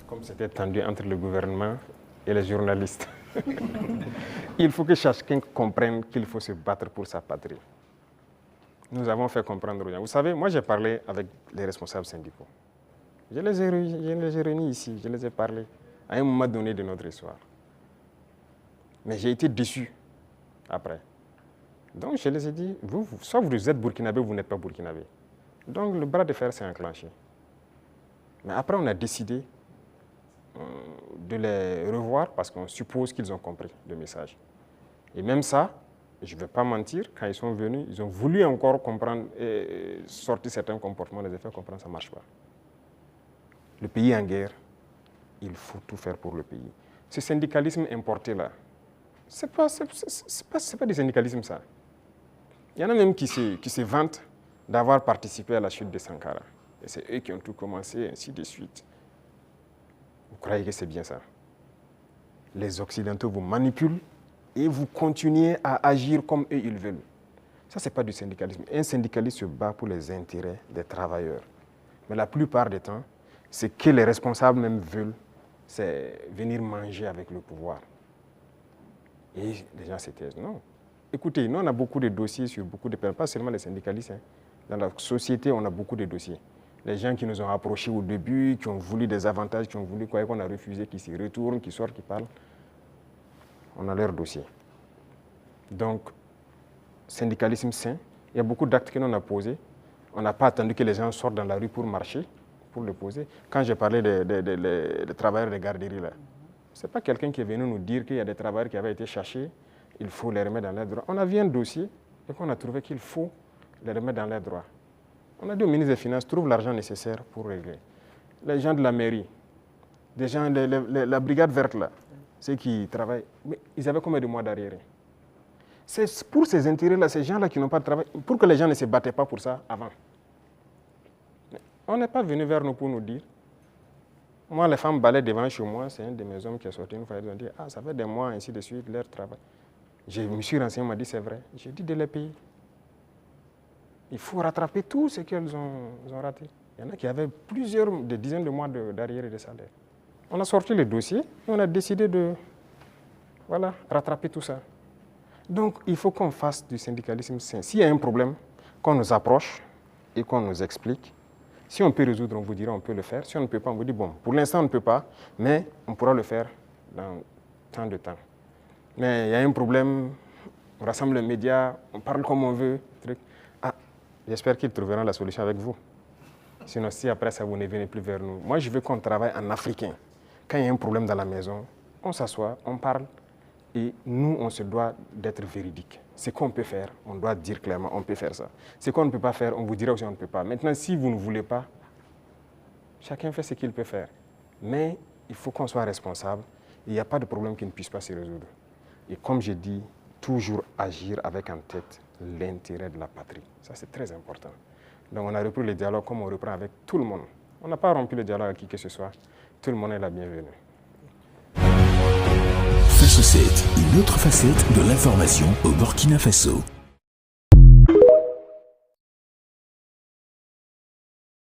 comme c'était tendu entre le gouvernement et les journalistes. Il faut que chacun comprenne qu'il faut se battre pour sa patrie. Nous avons fait comprendre aux gens. Vous savez, moi j'ai parlé avec les responsables syndicaux. Je les ai réunis ici, je les ai parlé à un moment donné de notre histoire. Mais j'ai été déçu après. Donc je les ai dit, soit vous êtes burkinabé ou vous n'êtes pas burkinabé. Donc le bras de fer s'est enclenché. Mais après on a décidé de les revoir parce qu'on suppose qu'ils ont compris le message. Et même ça, je ne vais pas mentir, quand ils sont venus, ils ont voulu encore comprendre et sortir certains comportements, les effets comprendre, ça ne marche pas. Le pays est en guerre, il faut tout faire pour le pays. Ce syndicalisme importé là, ce n'est pas du syndicalisme ça. Il y en a même qui se vantent d'avoir participé à la chute de Sankara. Et c'est eux qui ont tout commencé, ainsi de suite. Vous croyez que c'est bien ça? Les Occidentaux vous manipulent et vous continuez à agir comme eux ils veulent. Ça, ce n'est pas du syndicalisme. Un syndicaliste se bat pour les intérêts des travailleurs. Mais la plupart du temps, ce que les responsables même veulent, c'est venir manger avec le pouvoir. Et les gens se taisent. Non. Écoutez, nous, on a beaucoup de dossiers sur beaucoup de personnes, pas seulement les syndicalistes. Hein. Dans la société, on a beaucoup de dossiers. Les gens qui nous ont approchés au début, qui ont voulu des avantages, qui ont voulu quoi, qu'on a refusé, qui s'y retournent, qui sortent, qui parlent. On a leur dossier. Donc, syndicalisme sain, il y a beaucoup d'actes que l'on a posés. On n'a pas attendu que les gens sortent dans la rue pour marcher, pour le poser. Quand j'ai parlé des travailleurs des garderies, là, ce n'est pas quelqu'un qui est venu nous dire qu'il y a des travailleurs qui avaient été cherchés, il faut les remettre dans leurs droits. On a vu un dossier et qu'on a trouvé qu'il faut les remettre dans leurs droits. On a dit au ministre des Finances, trouve l'argent nécessaire pour régler. Les gens de la mairie, des gens de la brigade verte, là, ceux qui travaillent, mais ils avaient combien de mois d'arriérés? C'est pour ces intérêts-là, ces gens-là qui n'ont pas de travail, pour que les gens ne se battaient pas pour ça avant. Mais on n'est pas venu vers nous pour nous dire. Moi, les femmes balaient devant chez moi, c'est un de mes hommes qui est sorti une fois, ils ont dit, ah, ça fait des mois, ainsi de suite, leur travail. Je me suis renseigné, on m'a dit, c'est vrai. J'ai dit de les payer. Il faut rattraper tout ce qu'ils ont raté. Il y en a qui avaient des dizaines de mois d'arriérés de salaire. On a sorti le dossier et on a décidé de rattraper tout ça. Donc, il faut qu'on fasse du syndicalisme sain. S'il y a un problème, qu'on nous approche et qu'on nous explique. Si on peut résoudre, on vous dira on peut le faire. Si on ne peut pas, on vous dit bon, pour l'instant on ne peut pas, mais on pourra le faire dans tant de temps. Mais il y a un problème, on rassemble les médias, on parle comme on veut. Ah, j'espère qu'ils trouveront la solution avec vous. Sinon, si après ça, vous ne venez plus vers nous. Moi, je veux qu'on travaille en africain. Quand il y a un problème dans la maison, on s'assoit, on parle. Et nous, on se doit d'être véridique. Ce qu'on peut faire, on doit dire clairement, on peut faire ça. Ce qu'on ne peut pas faire, on vous dira aussi on ne peut pas. Maintenant, si vous ne voulez pas, chacun fait ce qu'il peut faire. Mais il faut qu'on soit responsable. Il n'y a pas de problème qui ne puisse pas se résoudre. Et comme je dis, toujours agir avec en tête l'intérêt de la patrie. Ça, c'est très important. Donc, on a repris le dialogue comme on reprend avec tout le monde. On n'a pas rompu le dialogue avec qui que ce soit. Tout le monde est la bienvenue. Face au 7, une autre facette de l'information au Burkina Faso.